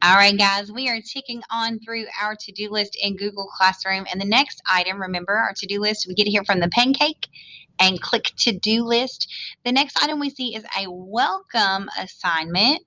All right, guys, we are ticking on through our to-do list in Google Classroom. And the next item, remember our to-do list, we get here from the pancake and click to-do list. The next item we see is a welcome assignment.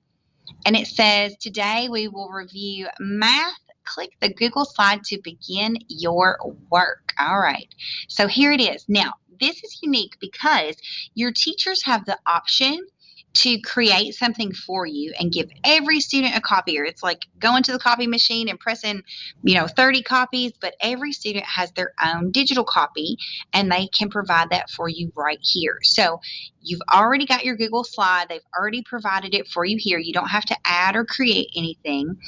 And it says, today we will review math. Click the Google slide to begin your work. All right. So here it is. Now, this is unique because your teachers have the option to create something for you and give every student a copier. It's like going to the copy machine and pressing, 30 copies, but every student has their own digital copy and they can provide that for you right here. So you've already got your Google slide. They've already provided it for you here. You don't have to add or create anything.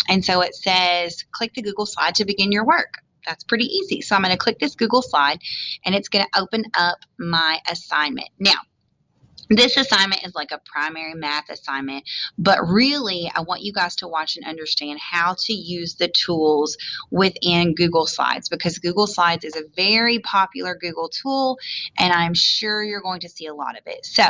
And so it says, click the Google slide to begin your work. That's pretty easy. So I'm going to click this Google slide and it's going to open up my assignment. Now, this assignment is like a primary math assignment, but really I want you guys to watch and understand how to use the tools within Google Slides, because Google Slides is a very popular Google tool and I'm sure you're going to see a lot of it. So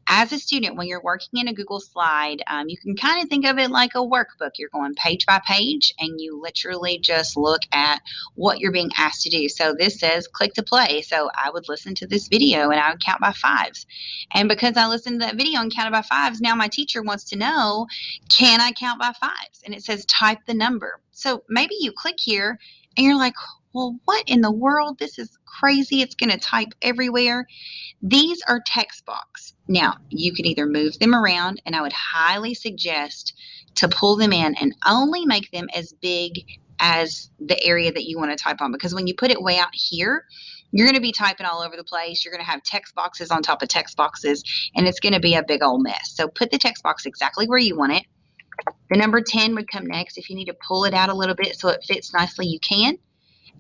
as a student, when you're working in a Google slide, you can kind of think of it like a workbook. You're going page by page and you literally just look at what you're being asked to do. So this says click to play. So I would listen to this video and I would count by fives. And because I listened to that video and counted by fives, now my teacher wants to know, can I count by fives? And it says type the number. So maybe you click here and you're like, well, what in the world? This is crazy. It's going to type everywhere. These are text box. Now, you can either move them around, and I would highly suggest to pull them in and only make them as big as the area that you want to type on, because when you put it way out here, you're going to be typing all over the place. You're going to have text boxes on top of text boxes, and it's going to be a big old mess. So put the text box exactly where you want it. The number 10 would come next. If you need to pull it out a little bit so it fits nicely, you can.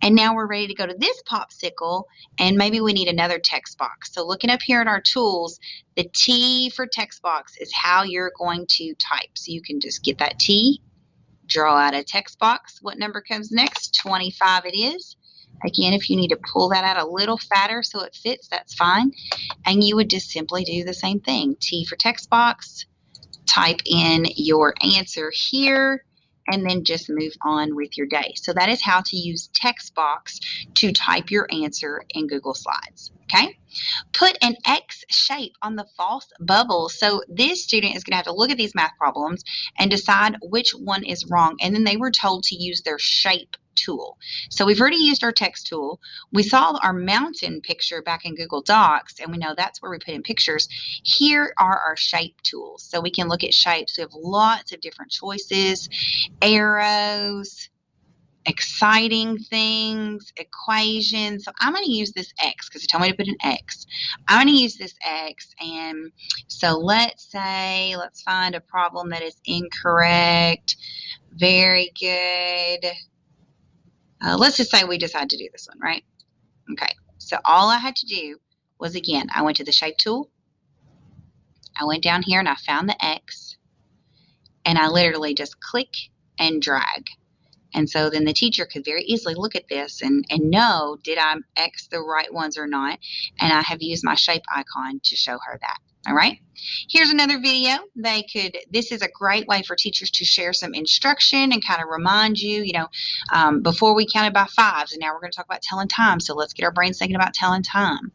And now we're ready to go to this popsicle, and maybe we need another text box. So looking up here at our tools, the T for text box is how you're going to type. So you can just get that T, draw out a text box. What number comes next? 25 it is. Again, if you need to pull that out a little fatter so it fits, that's fine. And you would just simply do the same thing. T for text box, type in your answer here, and then just move on with your day. So that is how to use text box to type your answer in Google Slides. Okay. Put an X shape on the false bubble. So this student is going to have to look at these math problems and decide which one is wrong. And then they were told to use their shape tool. So we've already used our text tool. We saw our mountain picture back in Google Docs, and we know that's where we put in pictures. Here are our shape tools. So we can look at shapes. We have lots of different choices, arrows, exciting things, equations. So I'm going to use this X because it told me to put an X. I'm going to use this X. And so let's find a problem that is incorrect. Very good. Let's just say we decide to do this one, right? Okay. So all I had to do was, again, I went to the shape tool. I went down here and I found the X. And I literally just click and drag. And so then the teacher could very easily look at this and know, did I X the right ones or not? And I have used my shape icon to show her that. All right. Here's another video. This is a great way for teachers to share some instruction and kind of remind you, before we counted by fives, and now we're going to talk about telling time. So let's get our brains thinking about telling time.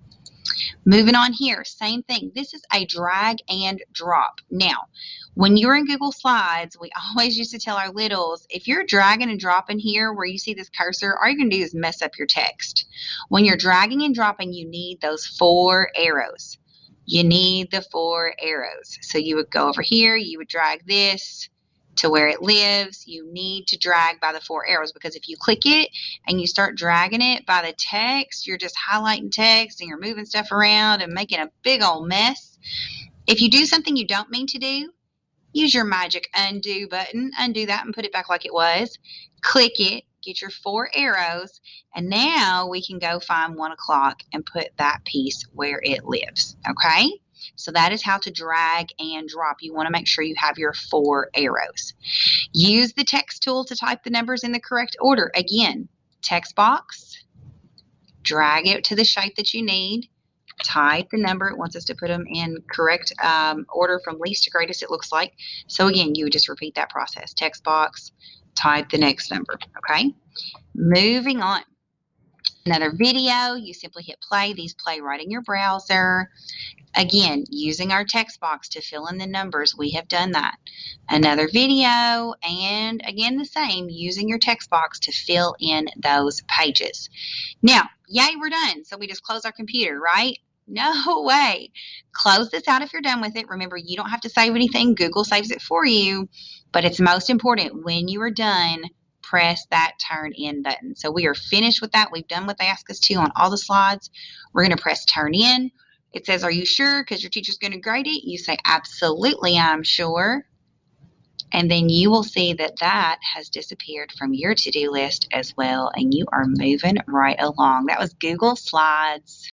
Moving on here, same thing. This is a drag and drop. Now, when you're in Google Slides, we always used to tell our littles, if you're dragging and dropping here where you see this cursor, all you're going to do is mess up your text. When you're dragging and dropping, you need those 4 arrows. You need the 4 arrows. So you would go over here, you would drag this to where it lives. You need to drag by the 4 arrows, because if you click it and you start dragging it by the text, you're just highlighting text and you're moving stuff around and making a big old mess. If you do something you don't mean to do, use your magic undo button, undo that and put it back like it was. Click it, get your 4 arrows, and now we can go find 1 o'clock and put that piece where it lives. Okay? So that is how to drag and drop. You want to make sure you have your 4 arrows. Use the text tool to type the numbers in the correct order. Again, text box, drag it to the shape that you need, type the number. It wants us to put them in correct order from least to greatest, it looks like. So again, you would just repeat that process. Text box, type the next number, okay? Moving on. Another video, you simply hit play. These play right in your browser. Again, using our text box to fill in the numbers, we have done that. Another video, and again the same, using your text box to fill in those pages. Now, yay, we're done. So we just close our computer, right? No way. Close this out if you're done with it. Remember, you don't have to save anything. Google saves it for you. But it's most important when you are done, press that turn in button. So we are finished with that. We've done what they asked us to on all the slides. We're going to press turn in. It says, are you sure? Because your teacher's going to grade it. You say, absolutely, I'm sure. And then you will see that that has disappeared from your to-do list as well, and you are moving right along. That was Google Slides.